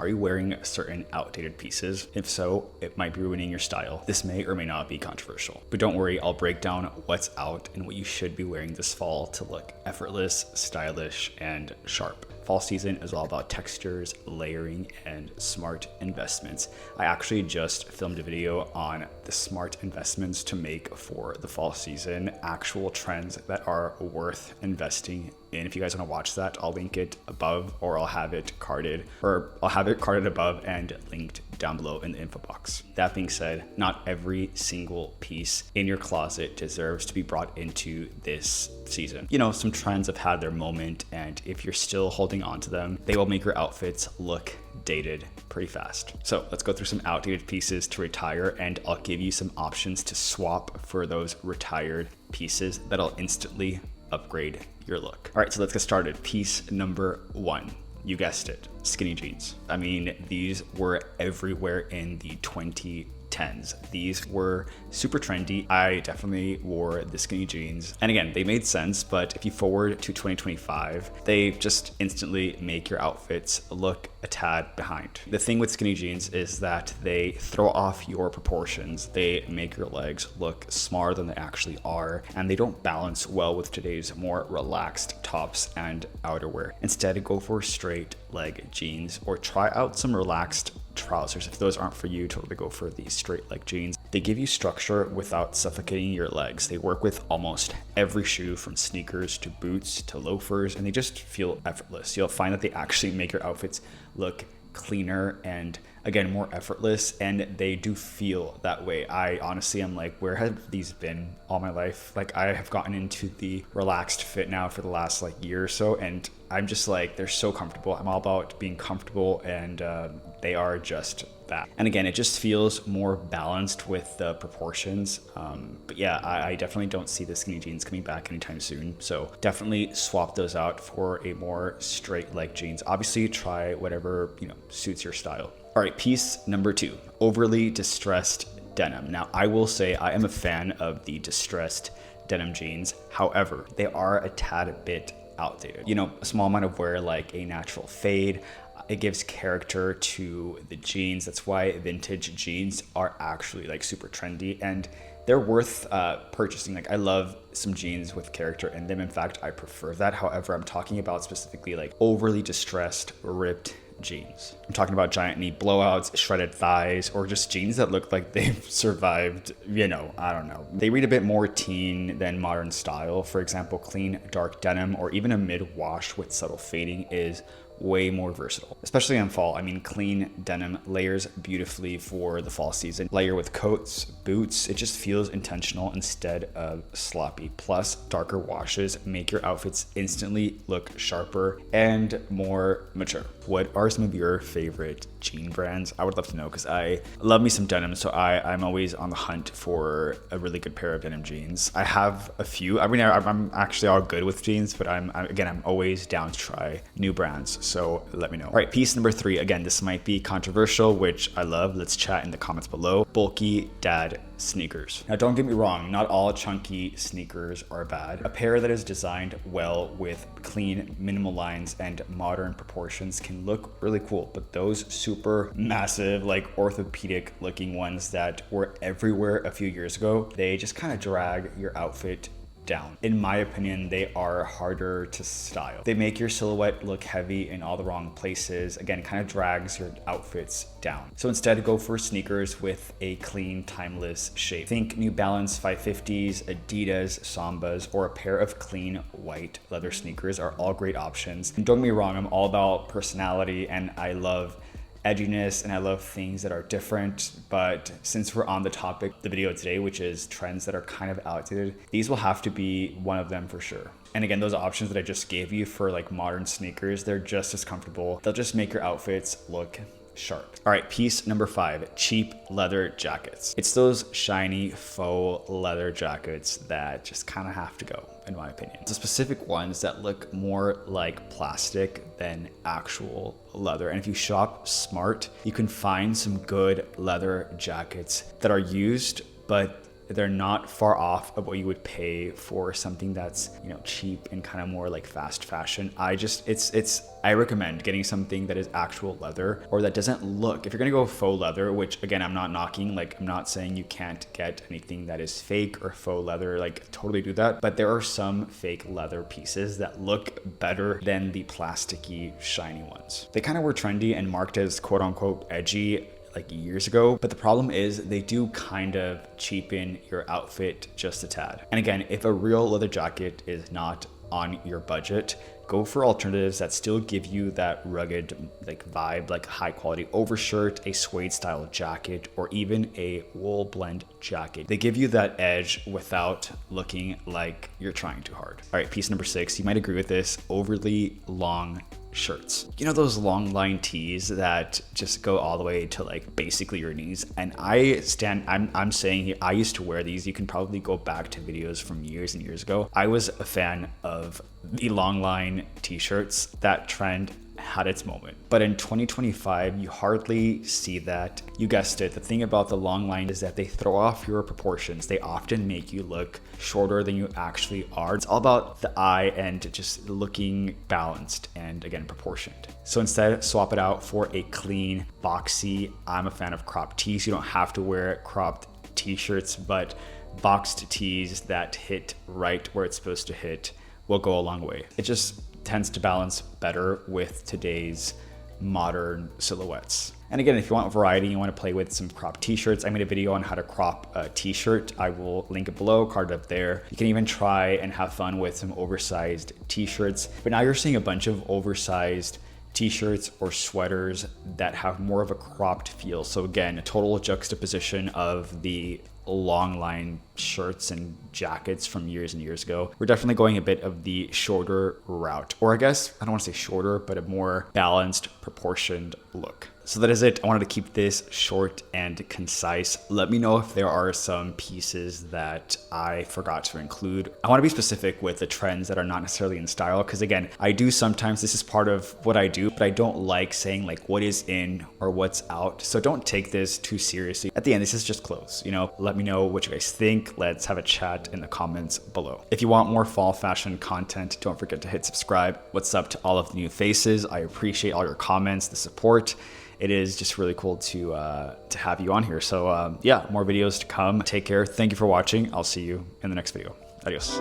Are you wearing certain outdated pieces? If so, it might be ruining your style. This may or may not be controversial, but don't worry, I'll break down what's out and what you should be wearing this fall to look effortless, stylish, and sharp. Fall season is all about textures, layering, and smart investments. I actually just filmed a video on the smart investments to make for the fall season, actual trends that are worth investing in. If you guys want to watch that, I'll link it above, or I'll have it carded above and linked down below in the info box. That being said, not every single piece in your closet deserves to be brought into this season. You know, some trends have had their moment, and if you're still holding on to them, they will make your outfits look dated pretty fast. So let's go through some outdated pieces to retire, and I'll give you some options to swap for those retired pieces that'll instantly upgrade your look. All right, so let's get started. Piece number 1. You guessed it, skinny jeans. I mean, these were everywhere in the 2010s. These were super trendy. I definitely wore the skinny jeans. And again, they made sense, but if you forward to 2025, they just instantly make your outfits look a tad behind. The thing with skinny jeans is that they throw off your proportions. They make your legs look smaller than they actually are, and they don't balance well with today's more relaxed tops and outerwear. Instead, go for straight leg jeans or try out some relaxed trousers. If those aren't for you, totally go for these straight leg jeans. They give you structure without suffocating your legs. They work with almost every shoe, from sneakers to boots to loafers, and they just feel effortless. You'll find that they actually make your outfits look cleaner and, again, more effortless, and they do feel that way. I honestly am like, where have these been all my life? Like, I have gotten into the relaxed fit now for the last year or so, and I'm just like, they're so comfortable. I'm all about being comfortable, and they are just that. And again, it just feels more balanced with the proportions. But yeah, I definitely don't see the skinny jeans coming back anytime soon. So definitely swap those out for a more straight leg jeans. Obviously, try whatever, suits your style. All right, piece number 2, overly distressed denim. Now, I will say I am a fan of the distressed denim jeans. However, they are a tad bit outdated. A small amount of wear, like a natural fade, it gives character to the jeans. That's why vintage jeans are actually super trendy, and they're worth purchasing. I love some jeans with character in them. In fact, I prefer that. However, I'm talking about specifically overly distressed, ripped jeans. I'm talking about giant knee blowouts, shredded thighs, or just jeans that look like they've survived, I don't know. They read a bit more teen than modern style. For example, clean, dark denim, or even a mid-wash with subtle fading is way more versatile, especially in fall. I mean, clean denim layers beautifully for the fall season. Layer with coats, boots, it just feels intentional instead of sloppy. Plus, darker washes make your outfits instantly look sharper and more mature. What are some of your favorite jean brands? I would love to know, because I love me some denim, so I'm always on the hunt for a really good pair of denim jeans. I have a few. I mean, I'm actually all good with jeans, but I'm always down to try new brands. So let me know. All right, piece number 3. Again, this might be controversial, which I love. Let's chat in the comments below. Bulky dad sneakers. Now, don't get me wrong, not all chunky sneakers are bad. A pair that is designed well with clean, minimal lines and modern proportions can look really cool, but those super massive, orthopedic looking ones that were everywhere a few years ago, they just kind of drag your outfit down. In my opinion, they are harder to style. They make your silhouette look heavy in all the wrong places. Again, kind of drags your outfits down. So instead, go for sneakers with a clean, timeless shape. Think New Balance 550s, Adidas Sambas, or a pair of clean white leather sneakers are all great options. And don't get me wrong, I'm all about personality, and I love edginess, and I love things that are different. But since we're on the topic of the video today, which is trends that are kind of outdated, these will have to be one of them for sure. And again, those options that I just gave you for modern sneakers, they're just as comfortable. They'll just make your outfits look sharp. All right, piece number 5, cheap leather jackets. It's those shiny faux leather jackets that just kind of have to go, in my opinion. The specific ones that look more like plastic than actual leather. And if you shop smart, you can find some good leather jackets that are used, but they're not far off of what you would pay for something that's, you know, cheap and kind of more like fast fashion. I recommend getting something that is actual leather, or that doesn't look, if you're gonna go faux leather, which again, I'm not knocking, like I'm not saying you can't get anything that is fake or faux leather, like totally do that. But there are some fake leather pieces that look better than the plasticky, shiny ones. They kind of were trendy and marked as quote unquote edgy like years ago, but the problem is they do kind of cheapen your outfit just a tad. And again, if a real leather jacket is not on your budget, go for alternatives that still give you that rugged like vibe, like high quality overshirt, a suede style jacket, or even a wool blend jacket. They give you that edge without looking like you're trying too hard. All right, piece number 6, you might agree with this, overly long shirts. You know those long line tees that just go all the way to like basically your knees? And I'm saying here, I used to wear these. You can probably go back to videos from years and years ago. I was a fan of the long line t-shirts. That trend had its moment. But in 2025, you hardly see that. You guessed it. The thing about the long line is that they throw off your proportions. They often make you look shorter than you actually are. It's all about the eye and just looking balanced and again, proportioned. So instead, swap it out for a clean, boxy, I'm a fan of cropped tees. You don't have to wear cropped t-shirts, but boxed tees that hit right where it's supposed to hit will go a long way. It just tends to balance better with today's modern silhouettes. And again, if you want variety, you want to play with some cropped t-shirts, I made a video on how to crop a t-shirt. I will link it below, card up there. You can even try and have fun with some oversized t-shirts. But now you're seeing a bunch of oversized t-shirts or sweaters that have more of a cropped feel. So again, a total juxtaposition of the long line shirts and jackets from years and years ago. We're definitely going a bit of the shorter route, or I guess I don't want to say shorter, but a more balanced, proportioned look. So that is it. I wanted to keep this short and concise. Let me know if there are some pieces that I forgot to include. I want to be specific with the trends that are not necessarily in style, because again, I do sometimes, this is part of what I do, but I don't like saying like what is in or what's out. So don't take this too seriously. At the end, this is just clothes. You know, let me know what you guys think. Let's have a chat in the comments below. If you want more fall fashion content, don't forget to hit subscribe. What's up to all of the new faces? I appreciate all your comments, the support. It is just really cool to have you on here. So yeah, more videos to come. Take care. Thank you for watching. I'll see you in the next video. Adios.